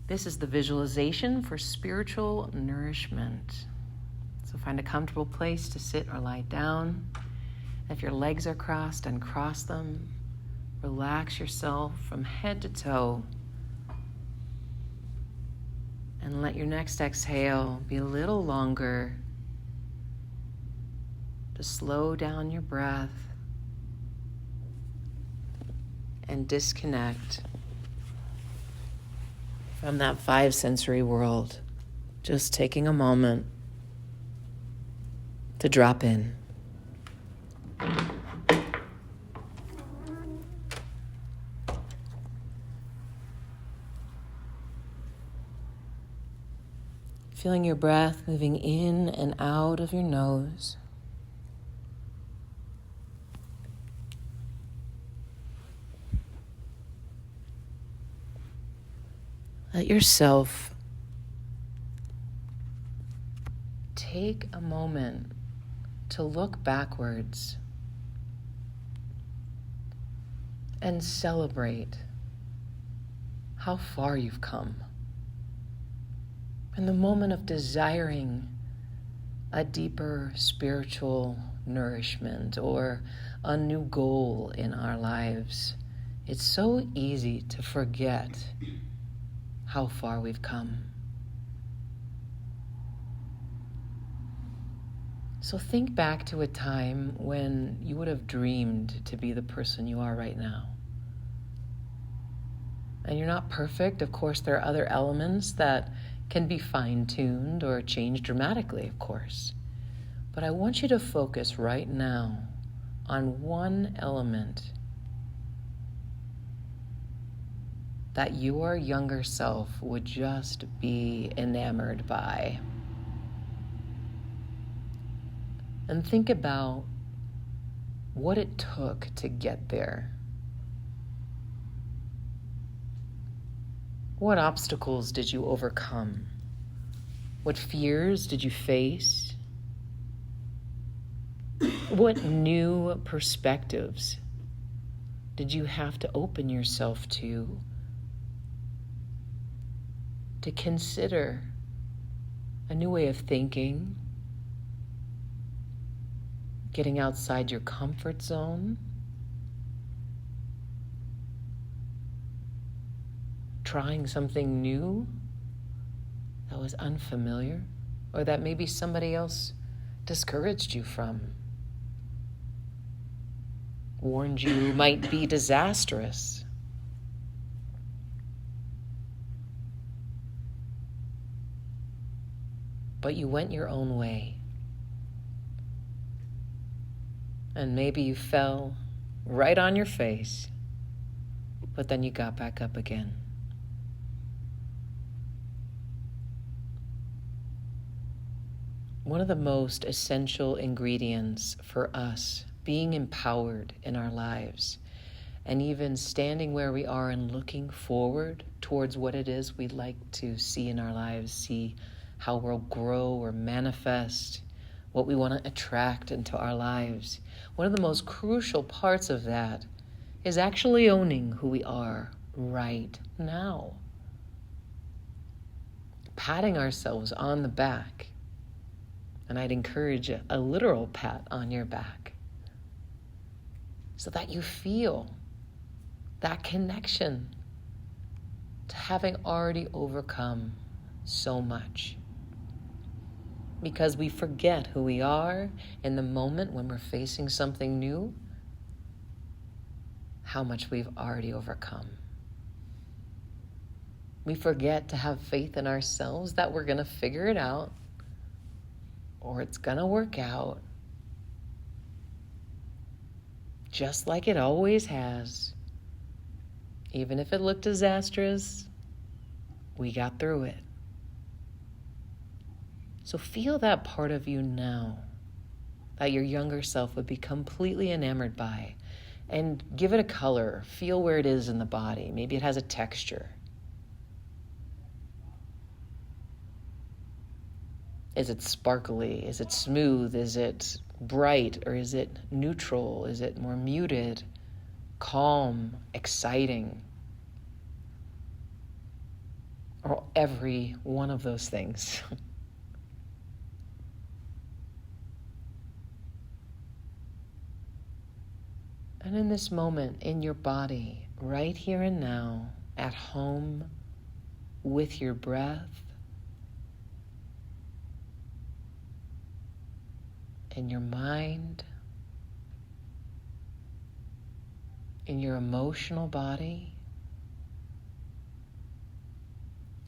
This is the visualization for spiritual nourishment. So find a comfortable place to sit or lie down. If your legs are crossed, uncross them. Relax yourself from head to toe. And let your next exhale be a little longer to slow down your breath and disconnect from that five sensory world. Just taking a moment to drop in. Feeling your breath moving in and out of your nose. Let yourself take a moment to look backwards and celebrate how far you've come. In the moment of desiring a deeper spiritual nourishment or a new goal in our lives, it's so easy to forget how far we've come. So think back to a time when you would have dreamed to be the person you are right now. And you're not perfect. Of course, there are other elements that can be fine-tuned or changed dramatically, of course. But I want you to focus right now on one element that your younger self would just be enamored by. And think about what it took to get there. What obstacles did you overcome? What fears did you face? What new perspectives did you have to open yourself to consider a new way of thinking, getting outside your comfort zone, trying something new that was unfamiliar, or that maybe somebody else discouraged you from, warned you might be disastrous? But you went your own way. And maybe you fell right on your face, but then you got back up again. One of the most essential ingredients for us being empowered in our lives, and even standing where we are and looking forward towards what it is we'd like to see in our lives, see how we'll grow or manifest, what we want to attract into our lives. One of the most crucial parts of that is actually owning who we are right now. Patting ourselves on the back. And I'd encourage a literal pat on your back so that you feel that connection to having already overcome so much. Because we forget who we are in the moment when we're facing something new, how much we've already overcome. We forget to have faith in ourselves that we're going to figure it out, or it's going to work out just like it always has. Even if it looked disastrous, we got through it. So feel that part of you now that your younger self would be completely enamored by, and give it a color. Feel where it is in the body. Maybe it has a texture. Is it sparkly? Is it smooth? Is it bright? Or is it neutral? Is it more muted, calm, exciting? or every one of those things. And in this moment, in your body, right here and now, at home, with your breath, in your mind, in your emotional body,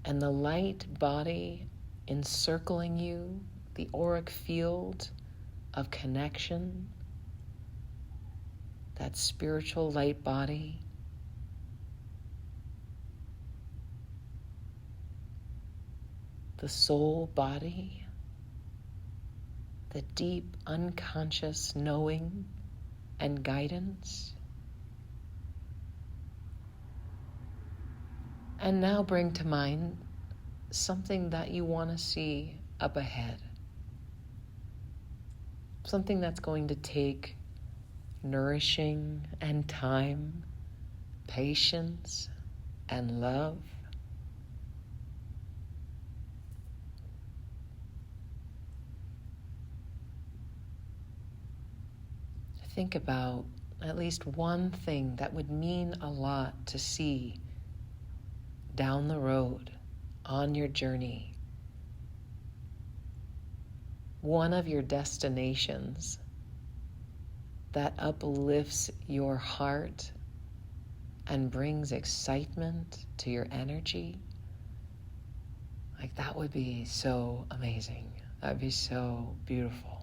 and the light body encircling you, the auric field of connection, that spiritual light body. The soul body, the deep unconscious knowing and guidance. And now bring to mind something that you want to see up ahead. Something that's going to take nourishing and time, patience and love. Think about at least one thing that would mean a lot to see down the road on your journey. One of your destinations that uplifts your heart and brings excitement to your energy. Like, that would be so amazing. That'd be so beautiful.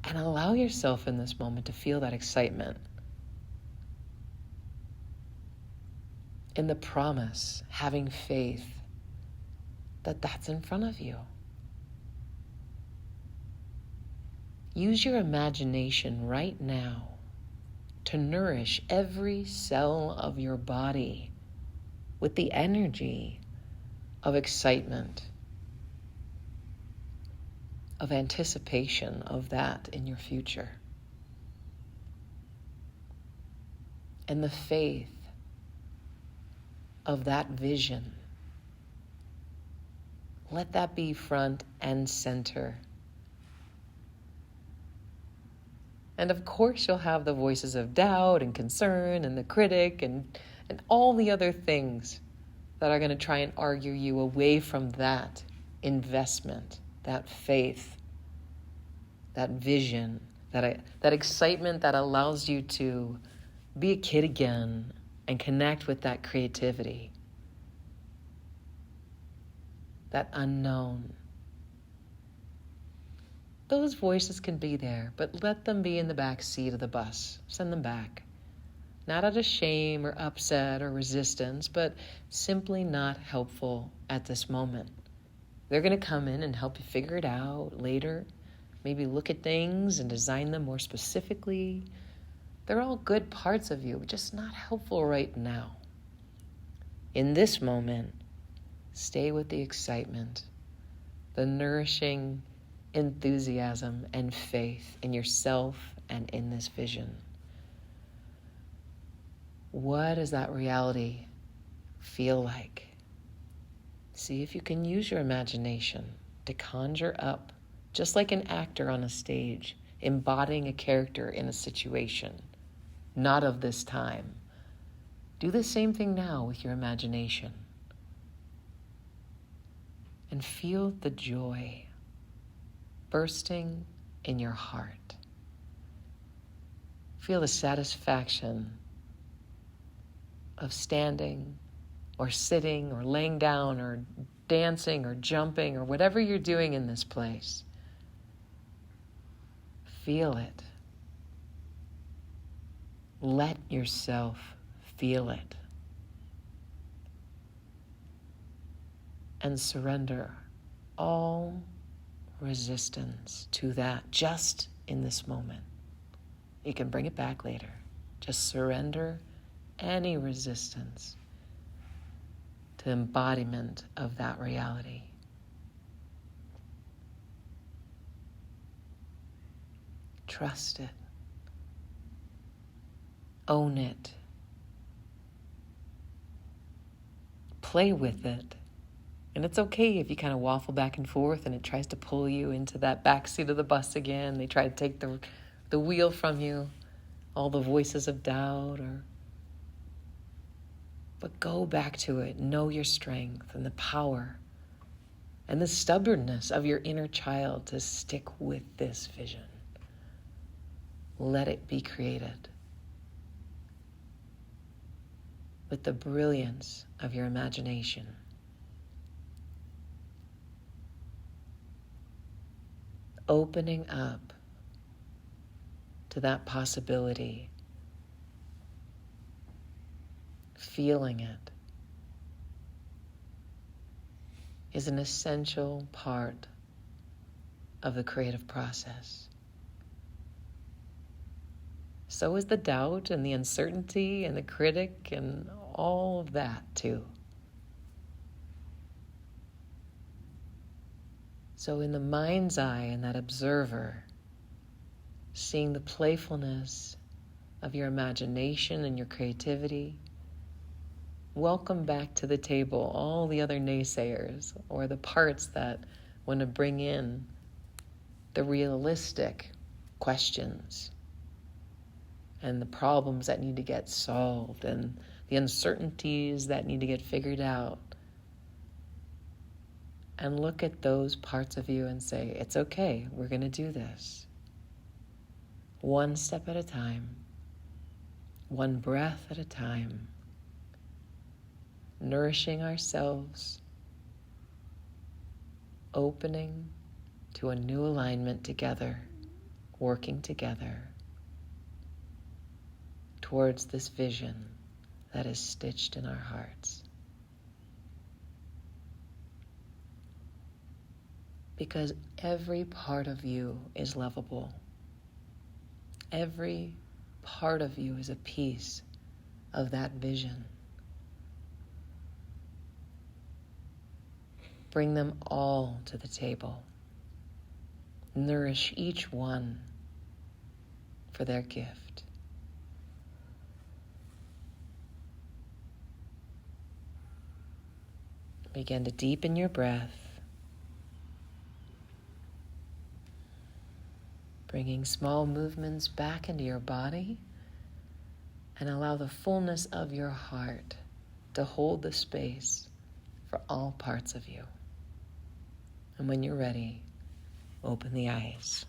And allow yourself in this moment to feel that excitement in the promise, having faith that that's in front of you. Use your imagination right now to nourish every cell of your body with the energy of excitement, of anticipation of that in your future. And the faith of that vision. Let that be front and center. And of course you'll have the voices of doubt and concern and the critic and all the other things that are going to try and argue you away from that investment, that faith, that vision, that excitement that allows you to be a kid again and connect with that creativity, that unknown. Those voices can be there, but let them be in the back seat of the bus. Send them back. Not out of shame or upset or resistance, but simply not helpful at this moment. They're going to come in and help you figure it out later. Maybe look at things and design them more specifically. They're all good parts of you, just not helpful right now. In this moment, stay with the excitement, the nourishing enthusiasm and faith in yourself and in this vision. What does that reality feel like? See if you can use your imagination to conjure up, just like an actor on a stage, embodying a character in a situation, not of this time. Do the same thing now with your imagination. And feel the joy bursting in your heart. Feel the satisfaction of standing or sitting or laying down or dancing or jumping or whatever you're doing in this place. Feel it. Let yourself feel it. And surrender all resistance to that just in this moment. You can bring it back later. Just surrender any resistance to embodiment of that reality. Trust it. Own it. Play with it. And it's okay if you kind of waffle back and forth and it tries to pull you into that back seat of the bus again. They try to take the wheel from you, all the voices of doubt. But go back to it. Know your strength and the power and the stubbornness of your inner child to stick with this vision. Let it be created with the brilliance of your imagination. Opening up to that possibility, feeling it, is an essential part of the creative process. So is the doubt and the uncertainty and the critic and all of that too. So in the mind's eye and that observer, seeing the playfulness of your imagination and your creativity, welcome back to the table all the other naysayers or the parts that want to bring in the realistic questions and the problems that need to get solved and the uncertainties that need to get figured out. And look at those parts of you and say, it's okay, we're going to do this. One step at a time, one breath at a time, nourishing ourselves, opening to a new alignment together, working together towards this vision that is stitched in our hearts. Because every part of you is lovable. Every part of you is a piece of that vision. Bring them all to the table. Nourish each one for their gift. Begin to deepen your breath, bringing small movements back into your body, and allow the fullness of your heart to hold the space for all parts of you. And when you're ready, open the eyes.